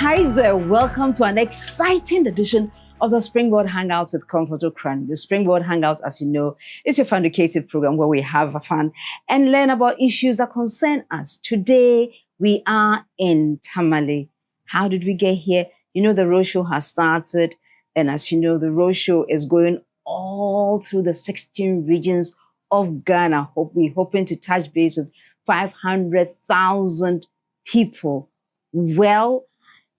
Hi there, welcome to an exciting edition of the Springboard Hangouts with Comfort Ocran. The Springboard Hangouts, as you know, is your fun-educative program where we have fun and learn about issues that concern us. Today, we are in Tamale. How did we get here? You know, the roadshow has started, and as you know, the roadshow is going all through the 16 regions of Ghana. We're hoping to touch base with 500,000 people. Well,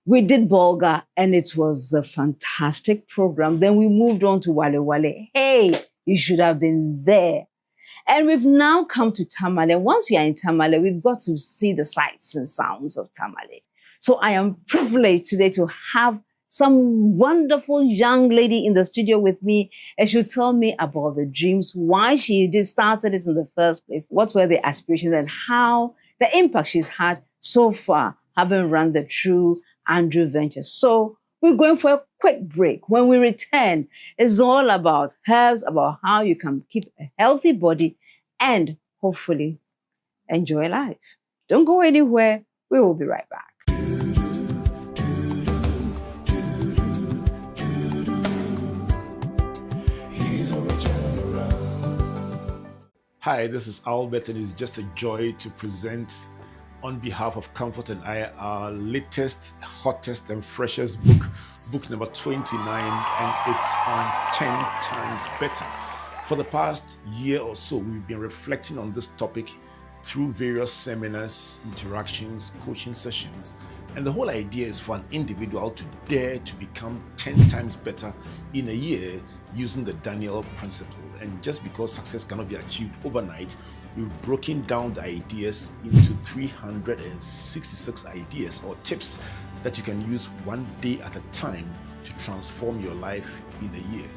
we did Bolga, and it was a fantastic program. Then we moved on to Wale Wale. Hey, you should have been there. And we've now come to Tamale. And once we are in Tamale, we've got to see the sights and sounds of Tamale. So I am privileged today to have some wonderful young lady in the studio with me, and she'll tell me about the dreams, why she did started it in the first place, what were the aspirations, and how the impact she's had so far, having run the True Andrew Venture. So we're going for a quick break. When we return, it's all about herbs, about how you can keep a healthy body and hopefully enjoy life. Don't go anywhere. We will be right back. Hi, this is Albert, and it's just a joy to present on behalf of Comfort and I our latest, hottest, and freshest book number 29, and it's on 10 times better. For the past year or so, we've been reflecting on this topic through various seminars, interactions, coaching sessions, and the whole idea is for an individual to dare to become 10 times better in a year using the Daniel principle. And just because success cannot be achieved overnight, we've broken down the ideas into 366 ideas or tips that you can use one day at a time to transform your life in a year.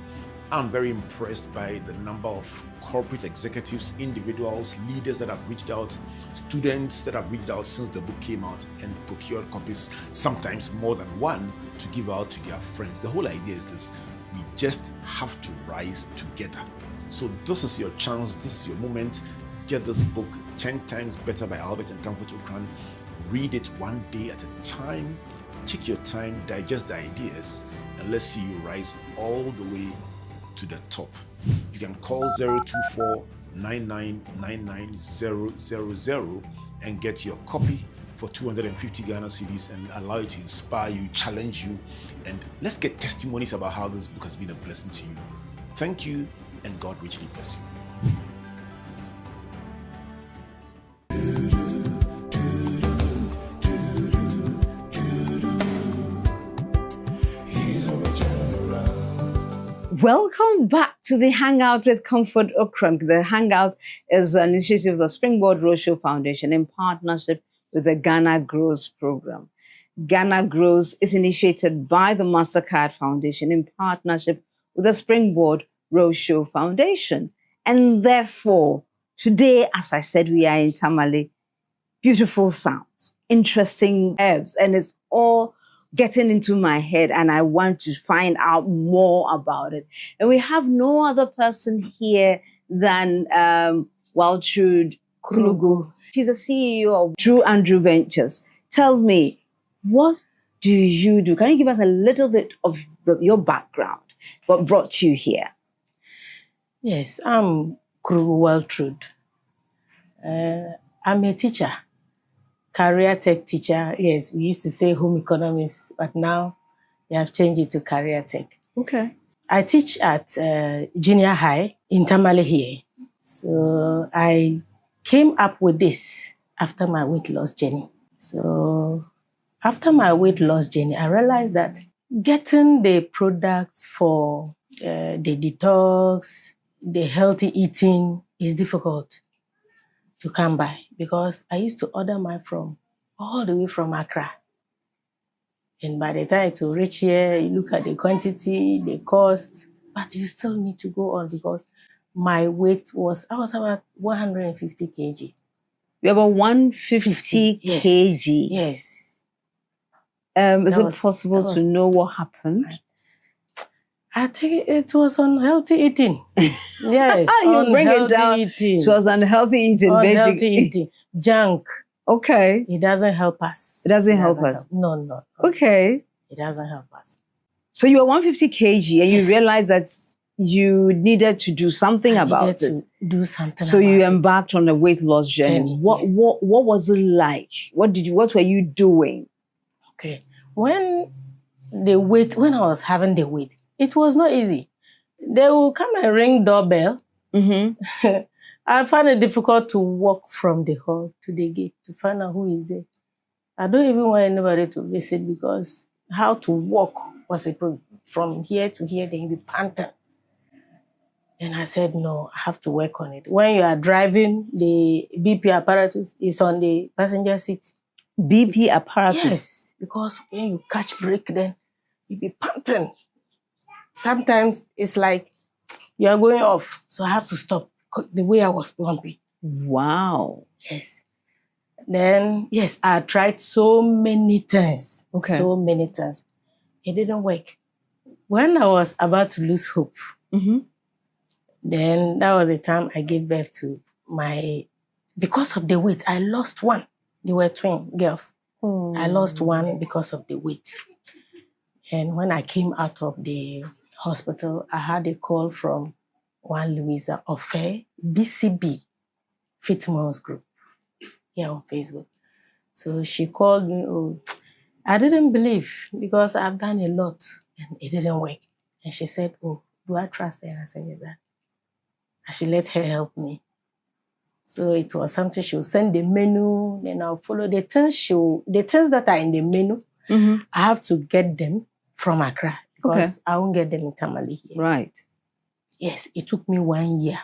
I'm very impressed by the number of corporate executives, individuals, leaders that have reached out, students that have reached out since the book came out and procured copies, sometimes more than one, to give out to their friends. The whole idea is this: we just have to rise together. So this is your chance, this is your moment. Get this book, 10 Times Better by Albert and Comfort Ocran. Read it one day at a time. Take your time, digest the ideas, and let's see you rise all the way to the top. You can call 024-9999-000 and get your copy for 250 Ghana cedis and allow it to inspire you, challenge you, and let's get testimonies about how this book has been a blessing to you. Thank you, and God richly bless you. Welcome back to the Hangout with Comfort Ocran. The Hangout is an initiative of the Springboard Roadshow Foundation in partnership with the Ghana Grows program. Ghana Grows is initiated by the MasterCard Foundation in partnership with the Springboard Roadshow Foundation. And therefore, today, as I said, we are in Tamale. Beautiful sounds, interesting herbs, and it's all getting into my head, and I want to find out more about it. And we have no other person here than Waltrude Kunugu. She's a CEO of True Andrew Ventures. Tell me, what do you do? Can you give us a little bit of your background? What brought you here? Yes, I'm Kunugu Waltrude. I'm a teacher. Career tech teacher. Yes, we used to say home economics, but now they have changed it to career tech. Okay. I teach at junior high in Tamale here. So I came up with this after my weight loss journey. So after my weight loss journey, I realized that getting the products for the detox, the healthy eating is difficult to come by, because I used to order mine from all the way from Accra. And by the time to reach here, you look at the quantity, the cost, but you still need to go on, because my weight was about 150 kg. You're about 150 kg. Yes. Is it possible to know what happened? I think it was unhealthy eating. Yes, you bring it down. eating. It was unhealthy eating, unhealthy basically. eating. Junk. Okay. It doesn't help us. It doesn't help us. No. Okay. It doesn't help us. So you were 150 kg and Yes. you realized that you needed to do something about it. Do something so about you it. embarked on a weight loss journey. What was it like? What were you doing? Okay. When I was having the weight, it was not easy. They will come and ring doorbell. Mm-hmm. I find it difficult to walk from the hall to the gate to find out who is there. I don't even want anybody to visit because how to walk was a problem. From here to here, then you be panting. And I said, no, I have to work on it. When you are driving, the BP apparatus is on the passenger seat. BP apparatus? Yes, because when you catch brake, then you be panting. Sometimes it's like you are going off, so I have to stop the way I was plumpy. Wow. Yes. Then, yes, I tried so many times. Okay. So many times. It didn't work. When I was about to lose hope, then that was the time I gave birth to because of the weight, I lost one. They were twin girls. Oh. I lost one because of the weight. And when I came out of the hospital, I had a call from one Louisa Ofe, BCB, Fitmon's group, here on Facebook. So she called me. Oh, I didn't believe because I've done a lot and it didn't work. And she said, oh, do I trust her? And I said, yes, that. I should let her help me. So it was something she would send the menu, then I'll follow the things that are in the menu. I have to get them from Accra because I won't get them in Tamale here. Right. Yes, it took me 1 year.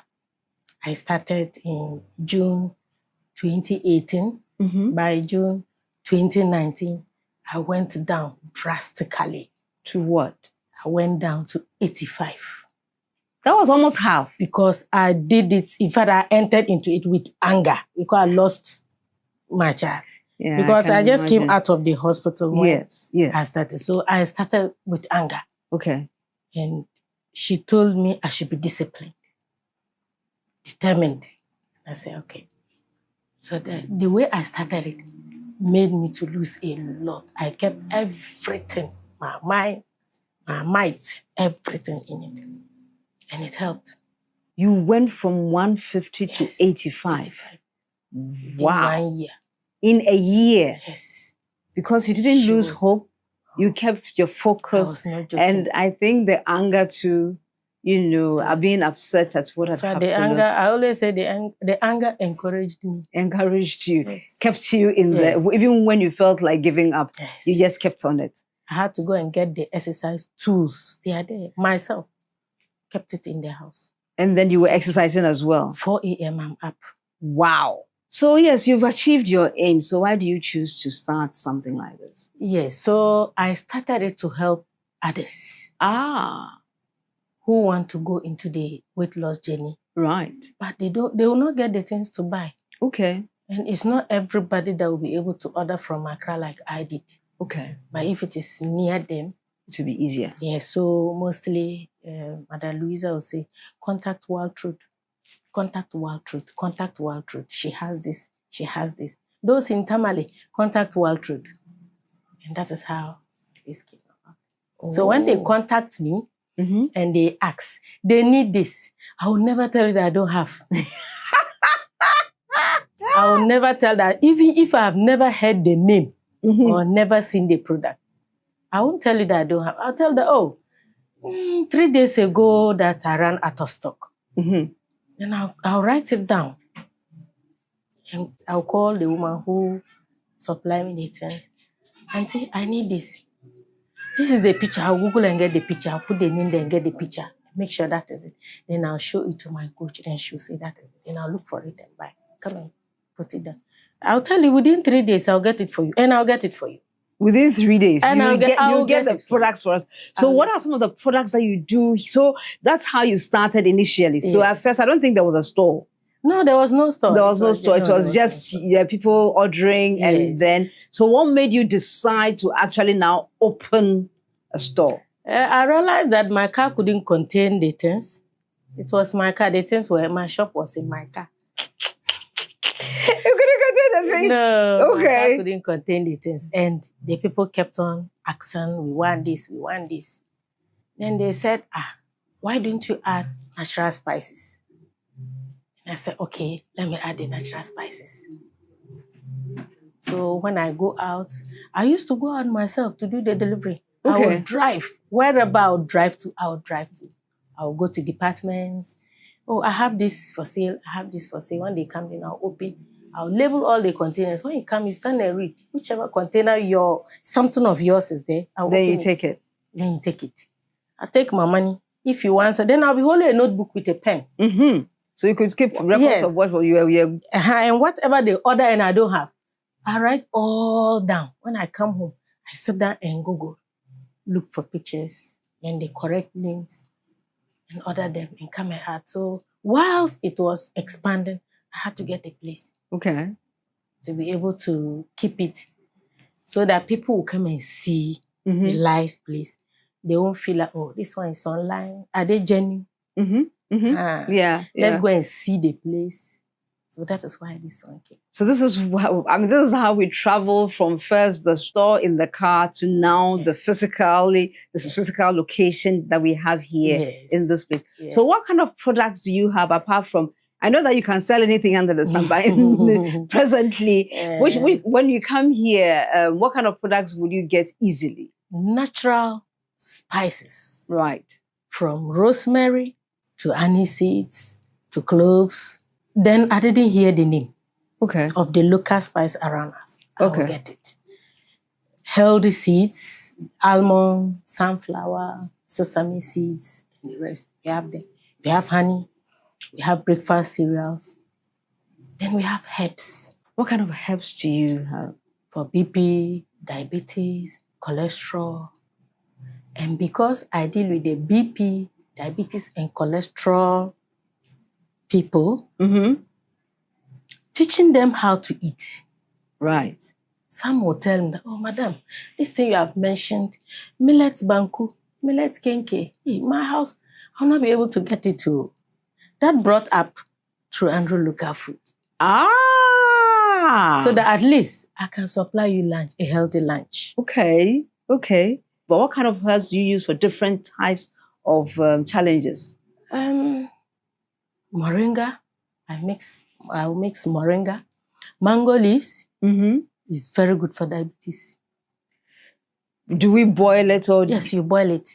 I started in June 2018. By June 2019, I went down drastically. To what? I went down to 85. That was almost half. Because I did it. In fact, I entered into it with anger because I lost my child. Yeah, because I just came out of the hospital when I started. So I started with anger. Okay. And she told me I should be disciplined, determined. I said, okay. So the way I started it made me to lose a lot. I kept everything, my mind, my might, everything in it. And it helped. You went from 150 to 85. 85. Wow. In 1 year. In a year. Yes. Because you didn't lose hope. You kept your focus. I was not joking. And I think the anger too, are being upset at what had happened. The anger, I always say the anger encouraged me. Encouraged you. Yes. Kept you in there. Even when you felt like giving up, you just kept on it. I had to go and get the exercise tools. They are there. Myself. Kept it in the house. And then you were exercising as well? 4 a.m. I'm up. Wow. So yes, you've achieved your aim. So why do you choose to start something like this? Yes, so I started it to help others. Who want to go into the weight loss journey. Right. But they will not get the things to buy. Okay. And it's not everybody that will be able to order from Accra like I did. Okay. But if it is near them, it will be easier. Yeah, so mostly Madam Louisa will say, contact Waltrude. Contact Waltrude. Contact Waltrude. She has this. She has this. Those in Tamale, contact Waltrude. And that is how this came about. Oh. So when they contact me and they ask, they need this, I will never tell you that I don't have. I will never tell that, even if I have never heard the name or never seen the product. I won't tell you that I don't have. I'll tell them, 3 days ago that I ran out of stock. And I'll write it down. And I'll call the woman who supplied me the things. Auntie, I need this. This is the picture. I'll Google and get the picture. I'll put the name there and get the picture. Make sure that is it. Then I'll show it to my coach. Then she'll say that is it. Then I'll look for it and buy. Come and put it down. I'll tell you within 3 days, I'll get it for you. And I'll get it for you. Within 3 days, and you'll get the products for us. So what are some of the products that you do? So that's how you started initially. So at first, I don't think there was a store. No, there was no store. There was no store. It was just people ordering. And then, so what made you decide to actually now open a store? I realized that my car couldn't contain the things. It was my car. The things were, my shop was in my car. You couldn't contain the things? No, my car Okay. couldn't contain the things. And the people kept on asking, we want this, we want this. Then they said, why don't you add natural spices? And I said, okay, let me add the natural spices. So when I go out, I used to go out myself to do the delivery. I Okay. would drive. Wherever I would drive to, I would drive to. I would go to departments. Oh, I have this for sale. I have this for sale. When they come in, I'll open. I'll label all the containers. When you come, you stand and read. Whichever container something of yours is there, I'll Then open you it. take it. Then you take it. I take my money. If you answer, then I'll be holding a notebook with a pen. Mm-hmm. So you could keep records Yes. of what you were. And whatever they order and I don't have, I write all down. When I come home, I sit down and Google, look for pictures and the correct names and order them and come and add. So whilst it was expanding, I had to get a place Okay. to be able to keep it so that people will come and see the Mm-hmm. live place. They won't feel like, oh, this one is online. Are they genuine? Mm-hmm. Mm-hmm. Yeah. Let's yeah. go and see the place. So that is why this one came. So this is this is how we travel from first the store in the car to now the Yes. physical location that we have here Yes. in this place. Yes. So what kind of products do you have apart from? I know that you can sell anything under the sun, but presently, when you come here, what kind of products would you get easily? Natural spices, Right. from rosemary to anise seeds to cloves. Then I didn't hear the name Okay. of the local spice around us. I Okay. will get it. Healthy seeds, almond, sunflower, sesame seeds, and the rest. We have them. We have honey. We have breakfast cereals. Then we have herbs What kind of herbs do you have? for BP, diabetes, cholesterol. And because I deal with the BP, diabetes, and cholesterol people, Mm-hmm. teaching them how to eat. Right. Some will tell me, oh, madam, this thing you have mentioned, millet banku, millet kenke, my house, I'll not be able to get it to. That brought up through Andrew Local Food. Ah. So that at least I can supply you lunch, a healthy lunch. Okay. Okay. But what kind of herbs do you use for different types of challenges? Moringa, I'll mix moringa. Mango leaves Mm-hmm. is very good for diabetes. Do we boil it or? Yes, you boil it.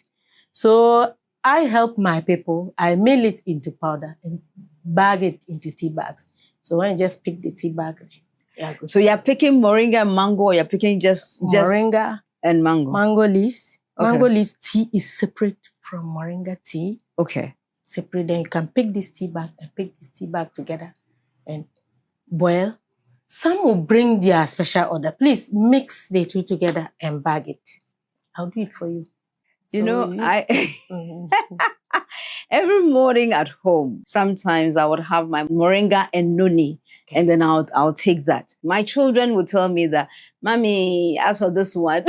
So I help my people. I mill it into powder and bag it into tea bags. So when you just pick the tea bag, yeah, good. So you're picking moringa and mango, or you're picking just Moringa, and mango. mango leaves. Okay. Mango leaves tea is separate from moringa tea. Okay. Separate. Then you can pick this tea bag and pick this tea bag together and boil. Some will bring their special order. Please mix the two together and bag it. I'll do it for you. I Mhm. every morning at home, sometimes I would have my moringa and noni, and then I'll take that. My children would tell me that, Mommy, as for this one,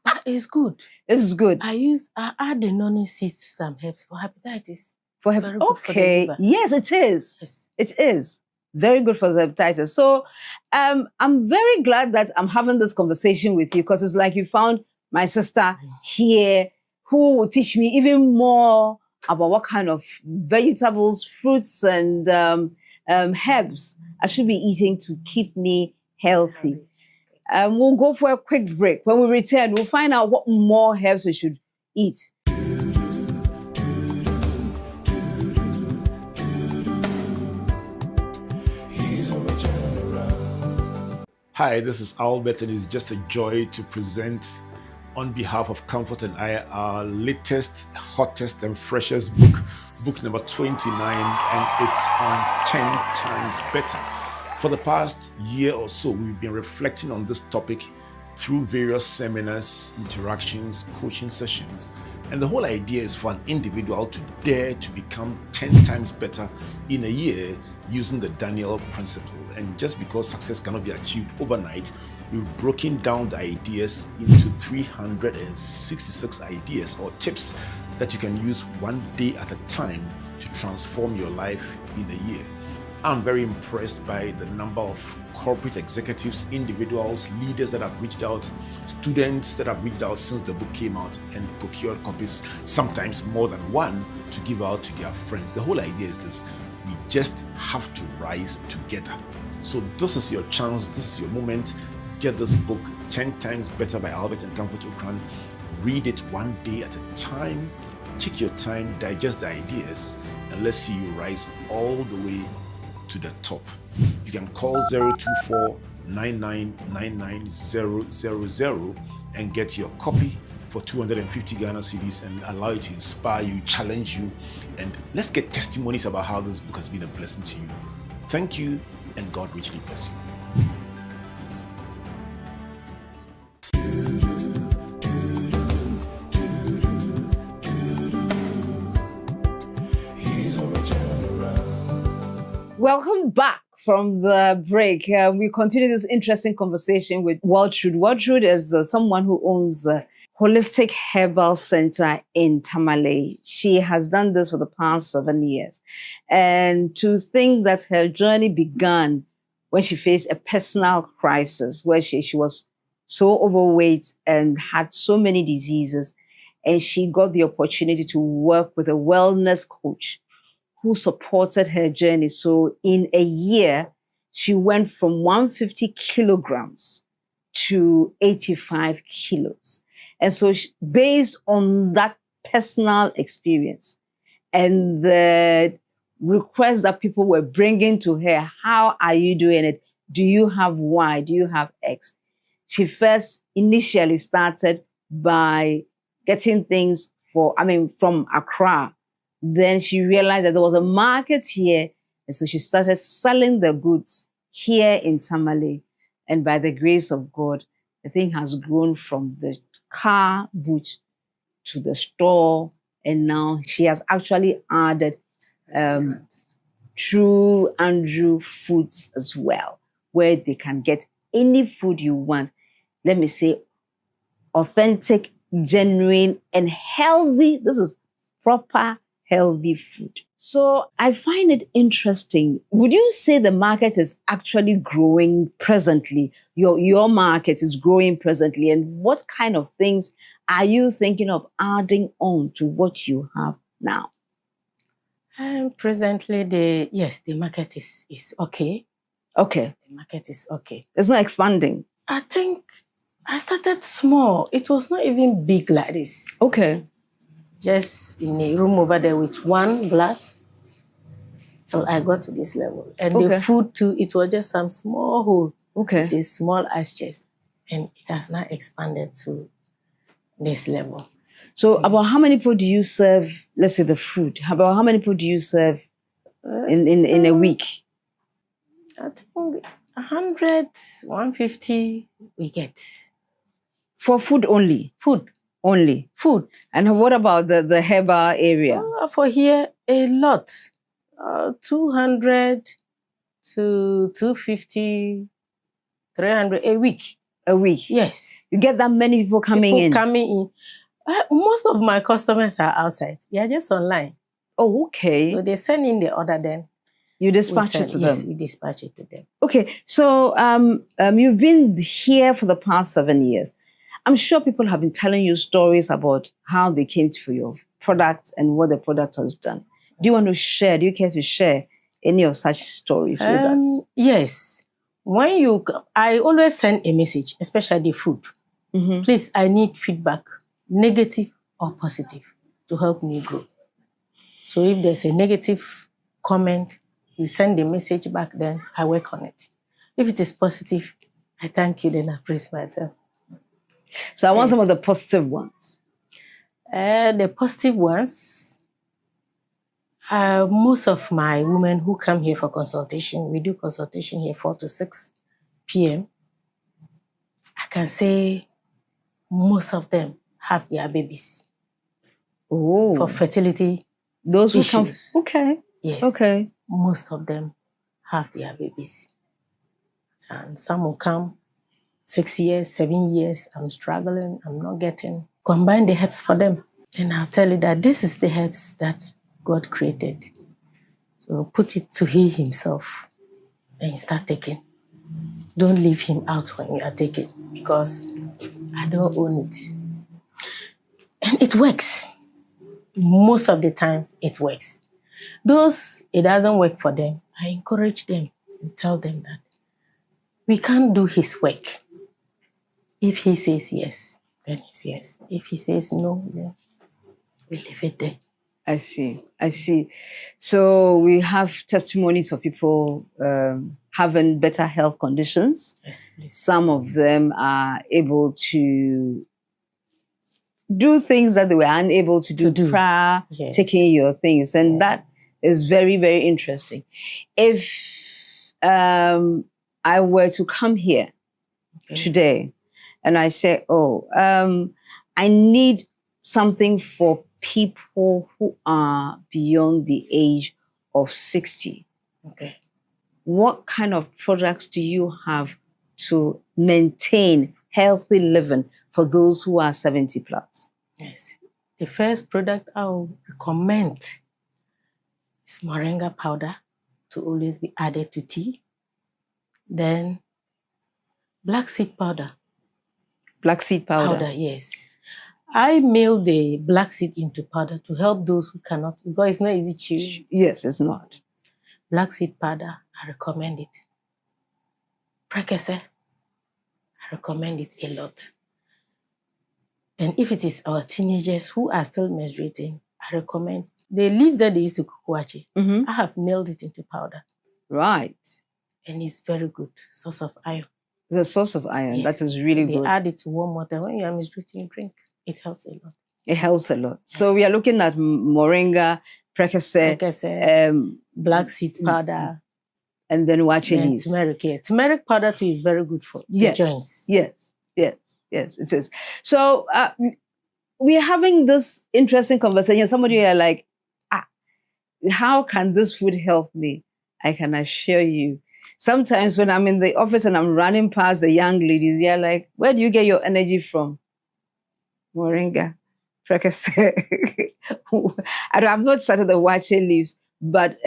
But it's good. this is good. I add the noni seeds to some herbs for hepatitis. For It's very good for the okay, liver. yes, it is. Yes. It is very good for the hepatitis. So I'm very glad that I'm having this conversation with you, because it's like you found my sister here who will teach me even more about what kind of vegetables, fruits, and herbs I should be eating to keep me healthy. We'll go for a quick break. When we return, we'll find out what more herbs we should eat. Hi, this is Albert, and it's just a joy to present on behalf of Comfort and I our latest, hottest, and freshest book number 29, and it's on 10 times better. For the past year or so, we've been reflecting on this topic through various seminars, interactions, coaching sessions. And the whole idea is for an individual to dare to become 10 times better in a year using the Daniel principle. And just because success cannot be achieved overnight, we've broken down the ideas into 366 ideas or tips that you can use one day at a time to transform your life in a year. I'm very impressed by the number of corporate executives, individuals, leaders that have reached out, students that have reached out since the book came out and procured copies, sometimes more than one, to give out to their friends. The whole idea is this: we just have to rise together. So this is your chance, this is your moment. Get this book, 10 Times Better by Albert and Comfort Ocran. Read it one day at a time. Take your time, digest the ideas, and let's see you rise all the way to the top. You can call 024-9999-000 and get your copy for 250 Ghana cedis and allow it to inspire you, challenge you, and let's get testimonies about how this book has been a blessing to you. Thank you, and God richly bless you. Welcome back from the break. We continue this interesting conversation with Waltrude. Waltrude is someone who owns a Holistic Herbal Center in Tamale. She has done this for the past 7 years. And to think that her journey began when she faced a personal crisis, where she was so overweight and had so many diseases, and she got the opportunity to work with a wellness coach who supported her journey. So in a year, she went from 150 kilograms to 85 kilos. And so based on that personal experience and the requests that people were bringing to her, how are you doing it? Do you have Y? Do you have X? She first initially started by getting things from Accra. Then she realized that there was a market here. And so she started selling the goods here in Tamale. And by the grace of God, the thing has grown from the car boot to the store. And now she has actually added True Andrew Foods as well, where they can get any food you want. Let me say, authentic, genuine, and healthy. This is proper healthy food. So I find it interesting. Would you say the market is actually growing presently? Your market is growing presently. And what kind of things are you thinking of adding on to what you have now? Presently, the market is okay. Okay. The market is okay. It's not expanding. I think I started small. It was not even big like this. Okay. Just in a room over there with one glass till I got to this level. And the food too, it was just some small hole. Okay. This small ice chest. And it has now expanded to this level. So about how many people do you serve, let's say the food, about how many people do you serve in a week? I think 100, 150 we get. For food only? Food. Only? Food. And what about the herbal area? For here, a lot. 200 to 250, 300 a week. A week? Yes. You get that many people coming in? Most of my customers are outside. They are just online. Oh, okay. So they send in the order then. You dispatch it to them? Yes, we dispatch it to them. Okay. So you've been here for the past 7 years. I'm sure people have been telling you stories about how they came for your product and what the product has done. Do you want to share? Do you care to share any of such stories with us? Yes. I always send a message, especially the food. Mm-hmm. Please, I need feedback, negative or positive, to help me grow. So if there's a negative comment, you send the message back, then I work on it. If it is positive, I thank you, then I praise myself. So I want some of the positive ones. The positive ones, most of my women who come here for consultation, we do consultation here 4 to 6 p.m. I can say most of them have their babies. Oh. For fertility Those who issues. come. Okay. Yes. Okay. Most of them have their babies. And some will come 6 years, 7 years, I'm struggling, I'm not getting. Combine the herbs for them. And I'll tell you that this is the herbs that God created So put it to he himself and start taking. Don't leave him out when you are taking because I don't own it. And it works. Most of the time, it works. Those it doesn't work for them, I encourage them and tell them that we can't do his work. If he says yes, then it's yes. If he says no, then we leave it there. I see. So we have testimonies of people having better health conditions. Yes, please. Some of them are able to do things that they were unable to do prior taking your things. And that is very, very interesting. If I were to come here today and I say, I need something for people who are beyond the age of 60. Okay. What kind of products do you have to maintain healthy living for those who are 70 plus? Yes. The first product I will recommend is moringa powder to always be added to tea. Then black seed powder. Black seed powder? Powder, yes. I mill the black seed into powder to help those who cannot, because it's not easy to. Yes, it's not. Black seed powder, I recommend it. Prekese, I recommend it a lot. And if it is our teenagers who are still menstruating, I recommend the leaves that they used to cook wache. I have milled it into powder. Right. And it's very good, source of iron. It's a source of iron. Yes. That is really They good. add it to warm water. When you are menstruating, you drink. It helps a lot. It helps a lot. Yes. So we are looking at moringa, prekese, black seed powder, and then wache leaves. Turmeric. Yeah. Turmeric powder too is very good for the joints. Yes, it is. So we're having this interesting conversation. Somebody are like, how can this food help me? I can assure you. Sometimes when I'm in the office and I'm running past the young ladies, they're like, where do you get your energy from? Moringa, prekese. I've not started the wache leaves, but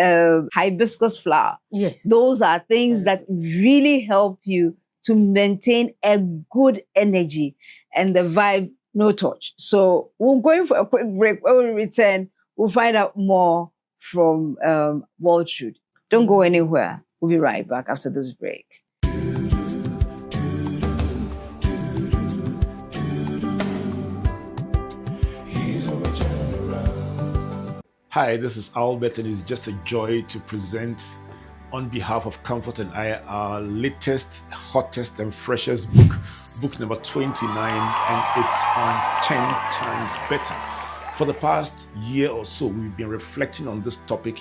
hibiscus flower. Yes. Those are things that really help you to maintain a good energy and the vibe, no touch. So we're going for a quick break. When we return, we'll find out more from Waltrude. Don't go anywhere. We'll be right back after this break. Hi, this is Albert, and it's just a joy to present on behalf of Comfort and I our latest, hottest, and freshest book number 29, and it's on 10 times better. For the past year or so, we've been reflecting on this topic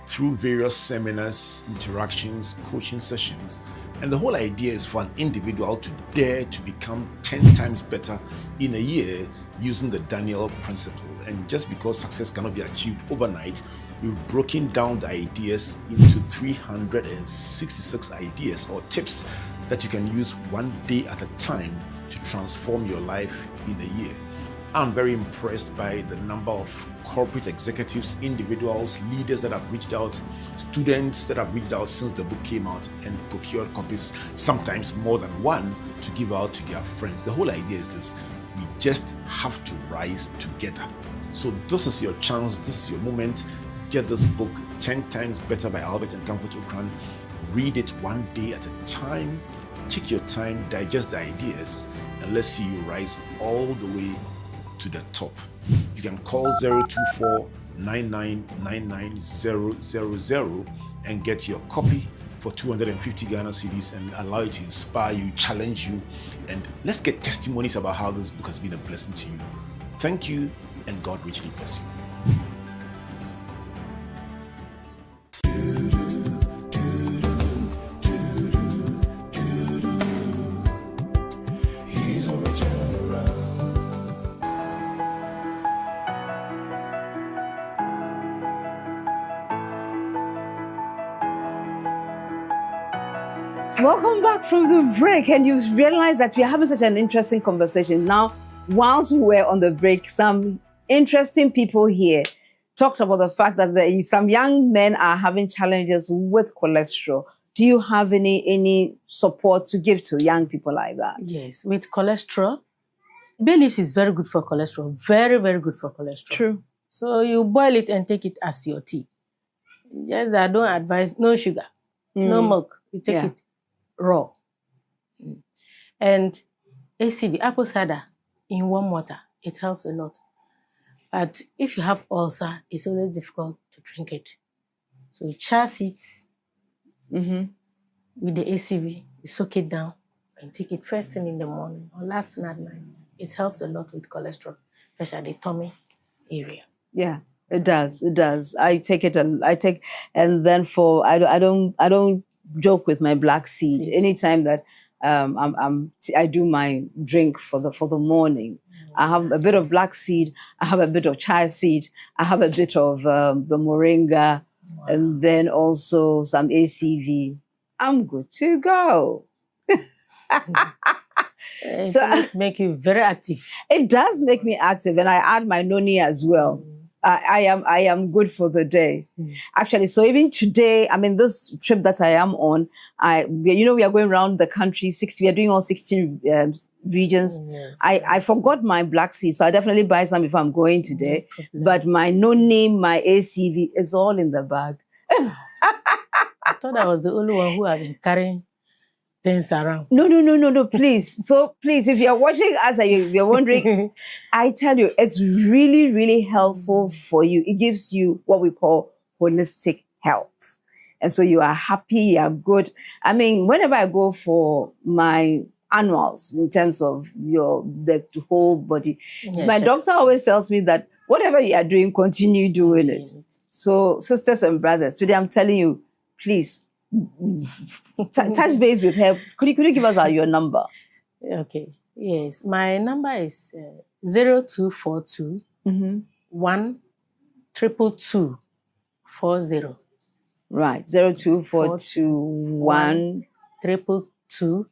through various seminars, interactions, coaching sessions. And the whole idea is for an individual to dare to become 10 times better in a year using the Daniel principle. And just because success cannot be achieved overnight, we've broken down the ideas into 366 ideas or tips that you can use one day at a time to transform your life in a year. I'm very impressed by the number of corporate executives, individuals, leaders that have reached out, students that have reached out since the book came out and procured copies, sometimes more than one, to give out to their friends. The whole idea is this: we just have to rise together. So this is your chance, this is your moment. Get this book, 10 Times Better by Albert and Comfort Ocran. Read it one day at a time. Take your time, digest the ideas, and let's see you rise all the way to the top. You can call 024-9999-000 and get your copy for 250 Ghana cedis and allow it to inspire you, challenge you, and let's get testimonies about how this book has been a blessing to you. Thank you, and God richly bless you. Welcome back from the break, and you've realized that we're having such an interesting conversation. Now, whilst we were on the break, some interesting people here talked about the fact that some young men are having challenges with cholesterol. Do you have any support to give to young people like that? Yes, with cholesterol, bay leaves is very good for cholesterol. Very, very good for cholesterol. True. So you boil it and take it as your tea. Just that I don't advise no sugar, no milk. You take it raw. And ACV, apple cider, in warm water, it helps a lot. But if you have ulcer, it's always difficult to drink it. So chia seeds with the ACV, you soak it down and take it first thing in the morning or last thing at night. It helps a lot with cholesterol, especially the tummy area. Yeah, it does. It does. I take it. And then I don't joke with my black seed. Anytime that I do my drink for the morning, I have a bit of black seed. I have a bit of chia seed. I have a bit of the moringa, and then also some ACV. I'm good to go. It does make you very active. It does make me active, and I add my noni as well. I am good for the day. Actually, so even today, I mean, this trip that I am on, we are going around the country. We are doing all 16 regions. Yes. I forgot my black seed, so I definitely buy some if I'm going today. But my noni, my ACV is all in the bag. I thought I was the only one who had been carrying things around. No, please. So please, if you're watching us and you're wondering, I tell you, it's really, really helpful for you. It gives you what we call holistic health. And so you are happy, you are good. I mean, whenever I go for my annuals in terms of the whole body, my doctor always tells me that whatever you are doing, continue doing it. So sisters and brothers, today I'm telling you, please, touch base with her. Could you give us your number? Okay. Yes. My number is 0242 122 Right. 0242 122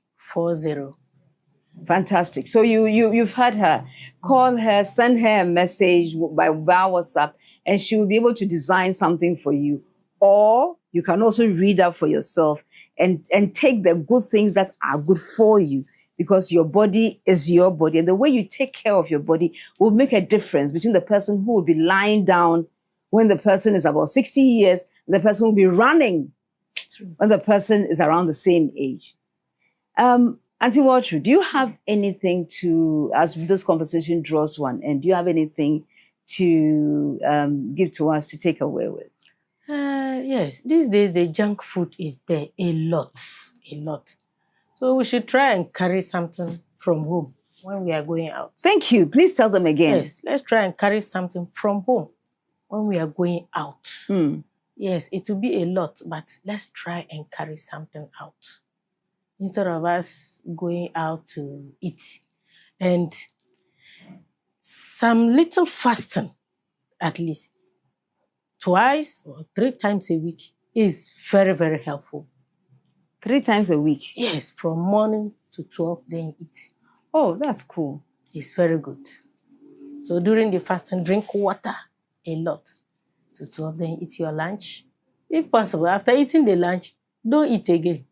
Fantastic. So you've heard her. Call her, send her a message by WhatsApp, and she will be able to design something for you. Or you can also read up for yourself and take the good things that are good for you, because your body is your body. And the way you take care of your body will make a difference between the person who will be lying down when the person is about 60 years and the person will be running when the person is around the same age. Auntie Waltrude, do you have anything as this conversation draws to an end, do you have anything to give to us to take away with? Yes, these days the junk food is there a lot. So we should try and carry something from home when we are going out. Thank you. Please tell them again. Yes, let's try and carry something from home when we are going out. Yes, it will be a lot, but let's try and carry something out instead of us going out to eat. And some little fasting, at least, 2 or 3 times a week is very, very helpful. 3 times a week? Yes, from morning to 12, then eat. Oh, that's cool. It's very good. So during the fasting, drink water a lot. To 12, then eat your lunch. If possible, after eating the lunch, don't eat again.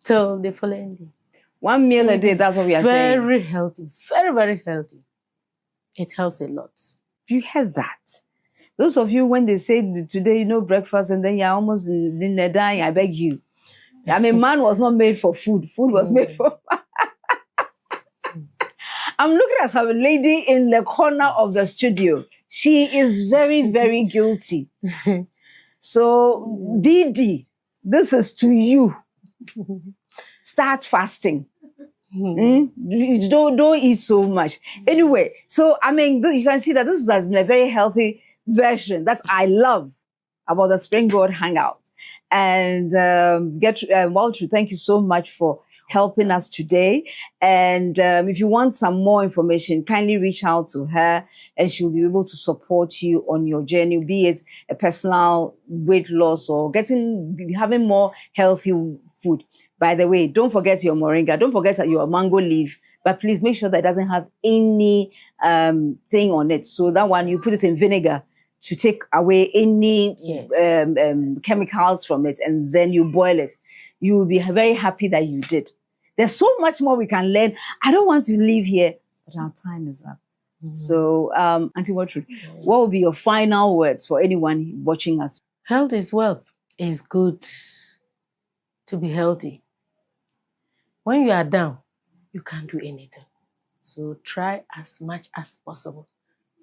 Till the following day. 1 meal a day, that's what we are saying. Very healthy, very, very healthy. It helps a lot. You heard that? Those of you, when they say today, breakfast, and then you're almost in the dying, I beg you. I mean, man was not made for food. Food was made for man. I'm looking at some lady in the corner of the studio. She is very, very guilty. So, Didi, this is to you. Start fasting. Don't eat so much. Anyway, so I mean, you can see that this has been a very healthy version that I love about the Springboard Hangout. And Waltrude, thank you so much for helping us today. And if you want some more information, kindly reach out to her and she'll be able to support you on your journey, be it a personal weight loss or having more healthy food. By the way, don't forget your moringa. Don't forget your mango leaf. But please make sure that it doesn't have any thing on it. So that one, you put it in vinegar to take away any chemicals from it. And then you boil it. You will be very happy that you did. There's so much more we can learn. I don't want to leave here, but our time is up. So, Auntie Waltrude, what will be your final words for anyone watching us? Health is wealth. It's good to be healthy. When you are down, you can't do anything. So try as much as possible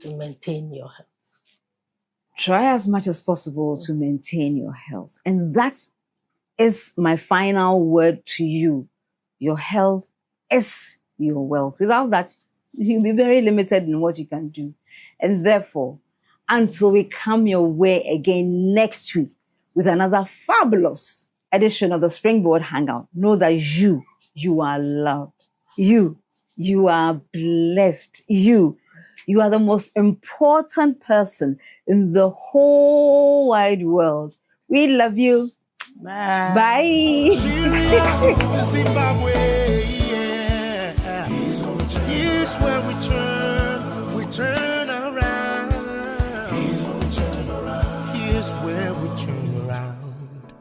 to maintain your health. Try as much as possible to maintain your health. And that is my final word to you. Your health is your wealth. Without that, you'll be very limited in what you can do. And therefore, until we come your way again next week with another fabulous edition of the Springboard Hangout, know that you are loved. You are blessed. You are the most important person in the whole wide world. We love you. Bye. Bye. Zimbabwe, yeah. Here's where we turn.